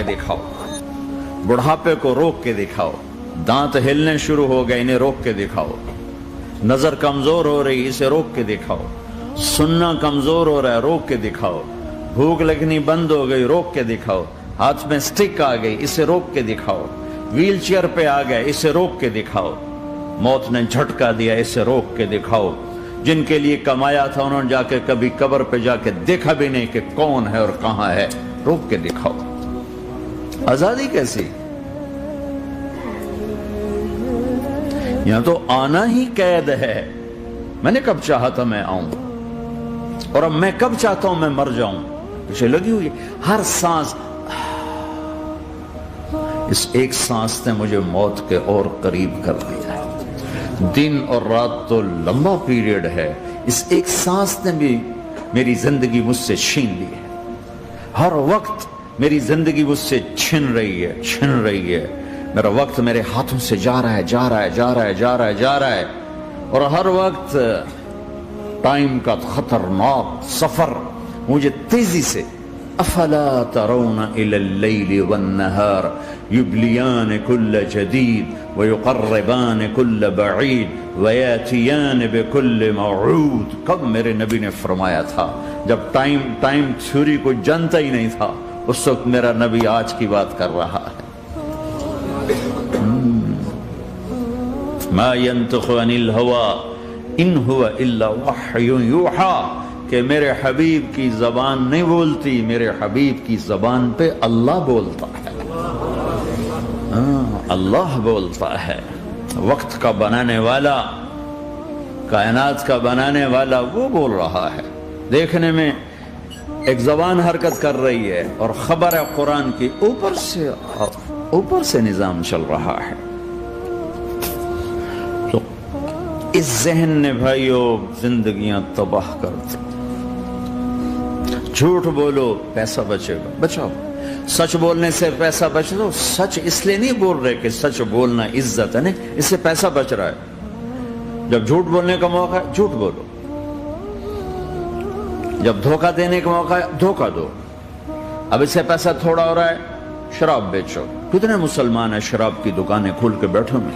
दिखाओ, बुढ़ापे को रोक के दिखाओ, दांत हिलने शुरू हो गए इन्हें रोक के दिखाओ, नजर कमजोर हो रही इसे रोक के दिखाओ, सुनना कमजोर हो रहा है रोक के दिखाओ, भूख लगनी बंद हो गई रोक के दिखाओ, हाथ में स्टिक आ गई इसे रोक के दिखाओ, व्हील चेयर पे आ गए इसे रोक के दिखाओ, मौत ने झटका दिया इसे रोक के दिखाओ। जिनके लिए कमाया था उन्होंने जाके कभी कब्र पे जाके देखा भी नहीं कि कौन है और कहां है, रोक के दिखाओ। आजादी कैसी? यहां तो आना ही कैद है। मैंने कब चाहा था मैं आऊं, और अब मैं कब चाहता हूं मैं मर जाऊं। पीछे लगी हुई हर सांस, इस एक सांस ने मुझे मौत के और करीब कर दिया है। दिन और रात तो लंबा पीरियड है, इस एक सांस ने भी मेरी जिंदगी मुझसे छीन ली है। हर वक्त मेरी जिंदगी मुझसे छिन रही है, छिन रही है। मेरा वक्त मेरे हाथों से जा रहा है, जा रहा है, जा रहा है, जा रहा है, जा रहा है। और हर वक्त टाइम का खतरनाक सफर मुझे तेजी से, अफला तरौना इलल लैल वन्नहार युबलियान कुल्ल जदीद व युक़र्रिबान कुल्ल बईद व यातियान बिकुल्ल मौऊद। कब मेरे नबी ने फरमाया था, जब टाइम थ्योरी को जानता ही नहीं था, उस वक्त मेरा नबी आज की बात कर रहा है। मा यंतिक़ु अनिल हवा इन हुवा इल्ला वह्युन यूहा, कि मेरे हबीब की जबान नहीं बोलती, मेरे हबीब की जबान पे अल्लाह बोलता है। अल्लाह बोलता है। वक्त का बनाने वाला, कायनात का बनाने वाला वो बोल रहा है। देखने में एक जबान हरकत कर रही है और खबर है कुरान की, ऊपर से निजाम चल रहा है। तो इस जहन ने भाइयों जिंदगियां तबाह कर दी। झूठ बोलो पैसा बचेगा, बचाओ। सच बोलने से पैसा बच दो। सच इसलिए नहीं बोल रहे कि सच बोलना इज्जत है, नहीं, इससे पैसा बच रहा है। जब झूठ बोलने का मौका है झूठ बोलो, जब धोखा देने का मौका है धोखा दो। अब इससे पैसा थोड़ा हो रहा है, शराब बेचो। कितने मुसलमान है शराब की दुकानें खोल के बैठे हुए,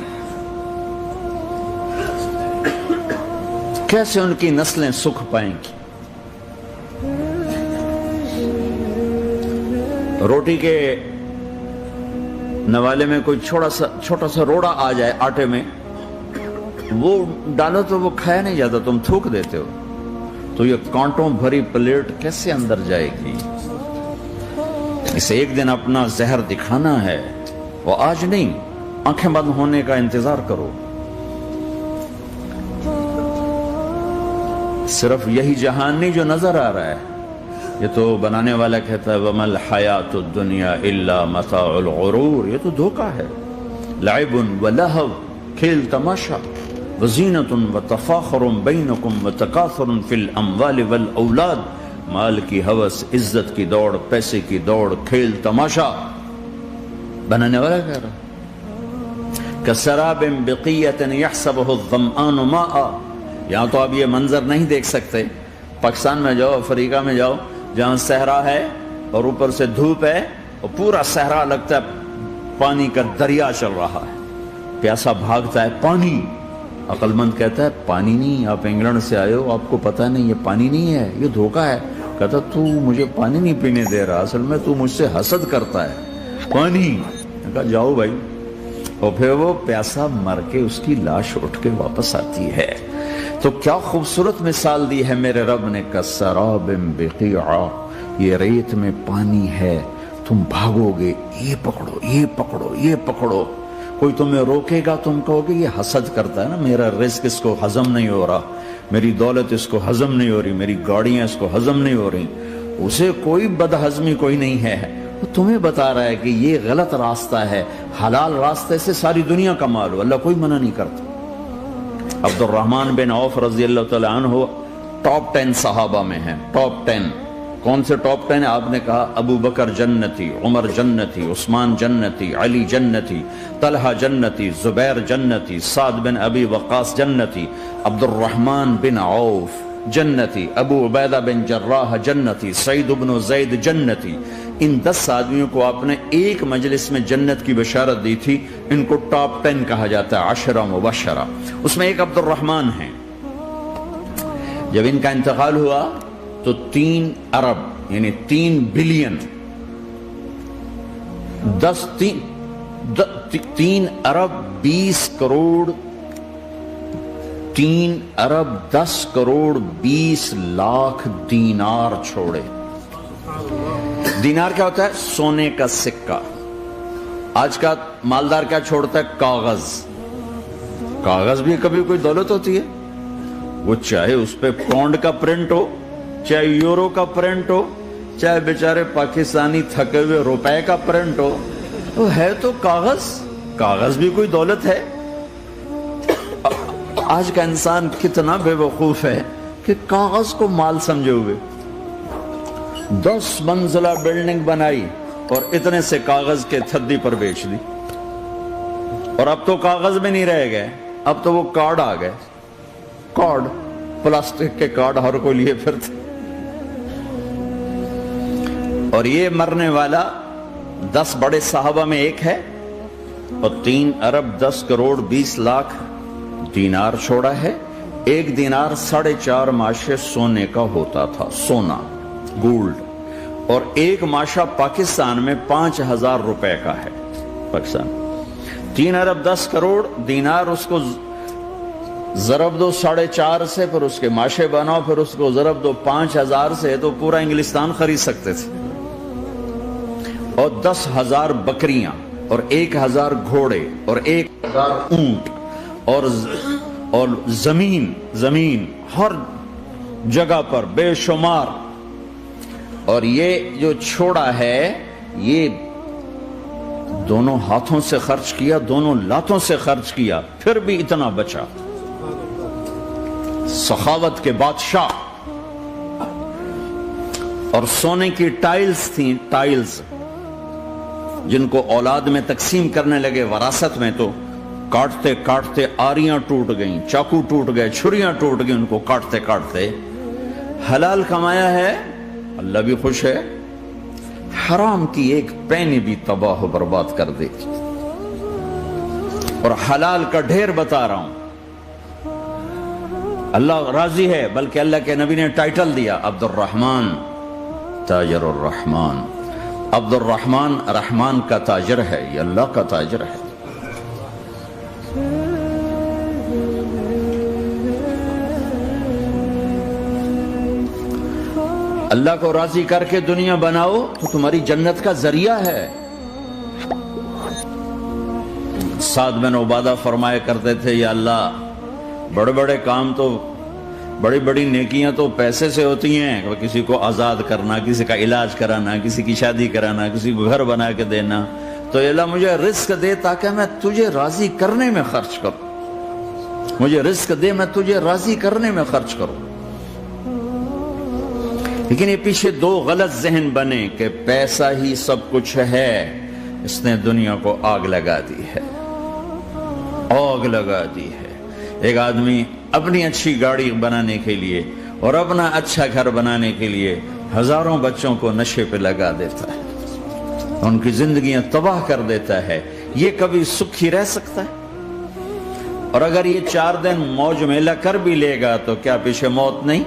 कैसे उनकी नस्लें सुख पाएंगी। रोटी के नवाले में कोई छोटा सा रोड़ा आ जाए आटे में, वो डालो तो वो खाया नहीं जाता, तुम थूक देते हो। तो ये कांटों भरी प्लेट कैसे अंदर जाएगी। इसे एक दिन अपना जहर दिखाना है, वो आज नहीं, आंखें बंद होने का इंतजार करो। सिर्फ यही जहान नहीं जो नजर आ रहा है, ये तो बनाने वाला कहता है वमल हयातुद दुनिया इल्ला मताउल गुरूर, ये तो धोखा है। लाइबुन व लहव, खेल तमाशा, वज़ीनतुन व तफ़ाख़ुरुन बैनकुम व तकासुरुन फिल अम्वाल वल औलाद, माल की हवस, इज्जत की दौड़, पैसे की दौड़, खेल तमाशा। बनाने वाला कह रहा कसराबिन बिक़ियतिन यहसबुहु ज़मआनु माआ। यहाँ तो आप ये मंजर नहीं देख सकते। पाकिस्तान में जाओ, अफ्रीका में जाओ, जहाँ सहरा है और ऊपर से धूप है और पूरा सहरा लगता है पानी का दरिया चल रहा है, प्यासा भागता है पानी। अक्लमंद कहता है पानी नहीं, आप इंग्लैंड से आए हो, आपको पता नहीं ये पानी नहीं है, ये धोखा है। कहता तू मुझे पानी नहीं पीने दे रहा, असल में तू मुझसे हसद करता है। पानी, कहा जाओ भाई। और फिर वो प्यासा मर के उसकी लाश उठ के वापस आती है। तो क्या खूबसूरत मिसाल दी है मेरे रब ने, कसराबिन बिक़िआ, ये रेत में पानी है, तुम भागोगे, ये पकड़ो, ये पकड़ो, ये पकड़ो। कोई तुम्हें रोकेगा, तुम कहोगे ये हसद करता है ना, मेरा रिस्क इसको हजम नहीं हो रहा, मेरी दौलत इसको हजम नहीं हो रही, मेरी गाड़ियां इसको हजम नहीं हो रही। उसे कोई बदहजमी कोई नहीं है, वो तुम्हें बता रहा है कि ये गलत रास्ता है, हलाल रास्ते से सारी दुनिया का माल हो, अल्लाह कोई मना नहीं करता। अब्दुर्रहमान बिन औफ रज़ी अल्लाह तआला अन्हु टॉप 10 सहाबा में है। टॉप 10 कौन से टॉप 10 है? आपने कहा अबू बकर जन्नती, उमर जन्नती, उस्मान जन्नती, अली जन्नती, तलहा जन्नती, जुबैर जन्नती, साद बिन अबी वक्कास जन्नती, अब्दुर्रहमान बिन औफ जन्नती, अबू उबैदा बिन जर्राह जन्नती, सईद इब्न ज़ैद जन्नती। इन 10 आदमियों को आपने एक मजलिस में जन्नत की बशारत दी थी। इनको टॉप 10 कहा जाता है, 10 मुबशरा। उसमें एक अब्दुर्रहमान है। जब इनका इंतकाल हुआ तो 3 अरब यानी 3 बिलियन 3 अरब 20 करोड़ 3 अरब 10 करोड़ 20 लाख दीनार छोड़े। दीनार क्या होता है? सोने का सिक्का। आज का मालदार क्या छोड़ता है? कागज। कागज भी कभी कोई दौलत होती है? वो चाहे उस पे पौंड का प्रिंट हो, चाहे यूरो का प्रिंट हो, चाहे बेचारे पाकिस्तानी थके हुए रुपए का प्रिंट हो, तो है तो कागज। कागज भी कोई दौलत है? आज का इंसान कितना बेवकूफ है कि कागज को माल समझे हुए 10 मंजिला बिल्डिंग बनाई और इतने से कागज के थद्दी पर बेच दी। और अब तो कागज में नहीं रह गए, अब तो वो कार्ड आ गए। कार्ड, प्लास्टिक के कार्ड हर कोई लिए फिरते। और ये मरने वाला 10 बड़े साहबा में एक है और 3 अरब 10 करोड़ 20 लाख दीनार छोड़ा है। एक दीनार 4.5 माशे सोने का होता था, सोना, गोल्ड। और एक माशा पाकिस्तान में 5,000 रुपए का है। पाकिस्तान 3 अरब 10 करोड़ दीनार, उसको जरब दो 4.5 से, फिर उसके माशे बनाओ, फिर उसको जरब दो 5,000 से, तो पूरा इंग्लिस्तान खरीद सकते थे। और 10,000 बकरियां और 1,000 घोड़े और 1,000 ऊंट और जमीन हर जगह पर बेशुमार। और ये जो छोड़ा है, ये दोनों हाथों से खर्च किया, दोनों लातों से खर्च किया, फिर भी इतना बचा। सखावत के बादशाह। और सोने की टाइल्स थी, टाइल्स जिनको औलाद में तकसीम करने लगे वरासत में, तो काटते काटते आरियां टूट गईं, चाकू टूट गए, छुरियां टूट गई उनको काटते काटते। हलाल कमाया है, अल्लाह भी खुश है। हराम की एक पैनी भी तबाह बर्बाद कर दी। और हलाल का ढेर बता रहा हूं, अल्लाह राजी है। बल्कि अल्लाह के नबी ने टाइटल दिया, अब्दुर्रहमान ताजिरुर रहमान। अब्दुर्रहमान रहमान का ताजिर है, ये अल्लाह का ताजिर है। अल्लाह को राजी करके दुनिया बनाओ तो तुम्हारी जन्नत का जरिया है। साद बिन उबादा फरमाया करते थे, या अल्लाह बड़े बड़े काम तो, बड़ी बड़ी नेकियां तो पैसे से होती हैं। किसी को आजाद करना, किसी का इलाज कराना, किसी की शादी कराना, किसी को घर बना के देना। तो अल्लाह मुझे रिस्क दे ताकि मैं तुझे राजी करने में खर्च करूं। मुझे रिस्क दे, मैं तुझे राजी करने में खर्च करूं। लेकिन ये पीछे 2 गलत जहन बने कि पैसा ही सब कुछ है। इसने दुनिया को आग लगा दी है, आग लगा दी है। एक आदमी अपनी अच्छी गाड़ी बनाने के लिए और अपना अच्छा घर बनाने के लिए हजारों बच्चों को नशे पे लगा देता है, उनकी जिंदगियां तबाह कर देता है। ये कभी सुखी रह सकता है? और अगर ये 4 दिन मौज मेला कर भी लेगा तो क्या पीछे मौत नहीं?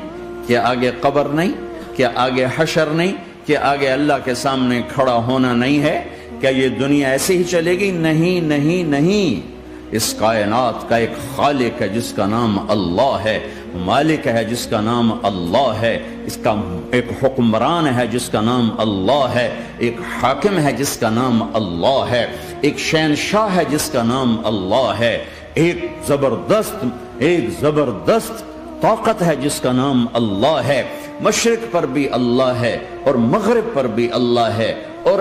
क्या आगे कब्र नहीं? क्या आगे हशर नहीं? क्या आगे अल्लाह के सामने खड़ा होना नहीं है? क्या ये दुनिया ऐसे ही चलेगी? नहीं नहीं नहीं। इस कायनात का एक खालिक है जिसका नाम अल्लाह है, मालिक है जिसका नाम अल्लाह है, इसका एक हुक्मरान है जिसका नाम अल्लाह है, एक हाकिम है जिसका नाम अल्लाह है, एक शहनशाह है जिसका नाम अल्लाह है, एक जबरदस्त ताकत है जिसका नाम अल्लाह है। मशरिक पर भी अल्लाह है और मगरिब पर भी अल्लाह है और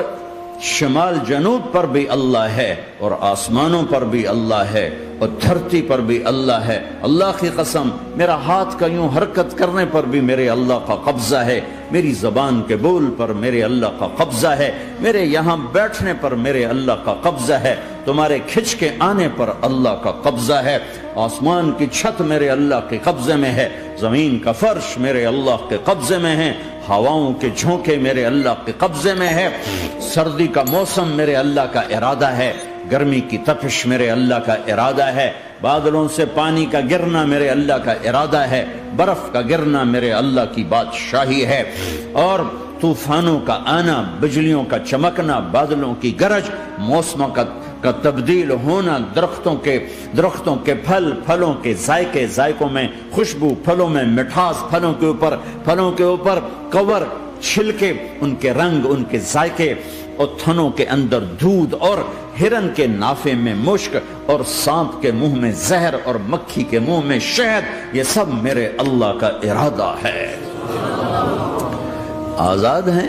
शमाल जनूब पर भी अल्लाह है और आसमानों पर भी अल्लाह है और धरती पर भी अल्लाह है। अल्लाह की कसम, मेरा हाथ का यूं हरकत करने पर भी मेरे अल्लाह का कब्जा है, मेरी जबान के बोल पर मेरे अल्लाह का कब्जा है, मेरे यहाँ बैठने पर मेरे अल्लाह का कब्जा है, तुम्हारे खिंच के आने पर अल्लाह का कब्जा है, आसमान की छत मेरे अल्लाह के कब्जे में है, زمین کا فرش میرے اللہ کے قبضے میں ہے، ہواؤں کے جھونکے میرے اللہ کے قبضے میں ہے، سردی کا موسم میرے اللہ کا ارادہ ہے، گرمی کی تپش میرے اللہ کا ارادہ ہے، بادلوں سے پانی کا گرنا میرے اللہ کا ارادہ ہے، برف کا گرنا میرے اللہ کی بادشاہی ہے، اور طوفانوں کا آنا، بجلیوں کا چمکنا، بادلوں کی گرج، موسموں کا تبدیل ہونا، درختوں کے پھلوں کے ذائقوں میں خوشبو، پھلوں میں مٹھاس، پھلوں کے اوپر کور، چھلکے، ان کے رنگ، ان کے ذائقے، اور تھنوں کے اندر دودھ، اور ہرن کے نافے میں مشک، اور سانپ کے منہ میں زہر، اور مکھی کے منہ میں شہد، یہ سب میرے اللہ کا ارادہ ہے۔ آزاد ہیں؟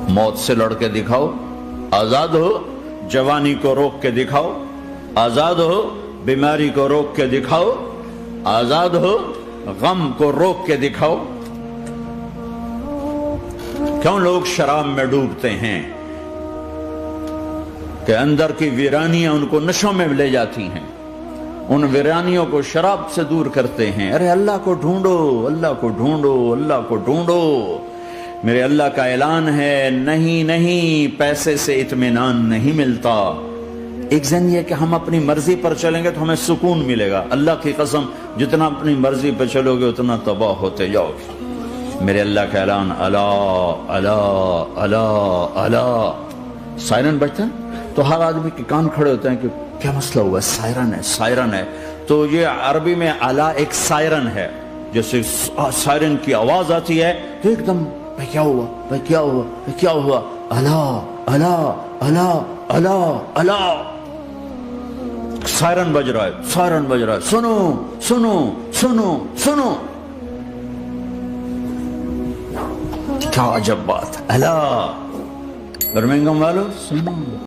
موت سے لڑ کے دکھاؤ، آزاد ہو؟ جوانی کو روک کے دکھاؤ، آزاد ہو؟ بیماری کو روک کے دکھاؤ، آزاد ہو؟ غم کو روک کے دکھاؤ۔ کیوں لوگ شراب میں ڈوبتے ہیں؟ کہ اندر کی ویرانیاں ان کو نشوں میں لے جاتی ہیں، ان ویرانیوں کو شراب سے دور کرتے ہیں۔ ارے اللہ کو ڈھونڈو، اللہ کو ڈھونڈو، اللہ کو ڈھونڈو۔ میرے اللہ کا اعلان ہے، نہیں پیسے سے اطمینان نہیں ملتا۔ ایک ذہن یہ کہ ہم اپنی مرضی پر چلیں گے تو ہمیں سکون ملے گا، اللہ کی قسم جتنا اپنی مرضی پر چلو گے اتنا تباہ ہوتے جاؤ گے۔ میرے اللہ کا اعلان، اللہ اللہ اللہ اللہ، سائرن بجتا ہے تو ہر آدمی کے کان کھڑے ہوتے ہیں کہ کیا مسئلہ ہوا؟ سائرن ہے۔ تو یہ عربی میں الا ایک سائرن ہے، جیسے سائرن کی آواز آتی ہے تو ایک دم کیا ہوا؟ اللہ اللہ اللہ اللہ اللہ، سائرن بج رہا ہے، سنو سنو سنو سنو، کیا عجب بات، اللہ برمنگم والو سنو۔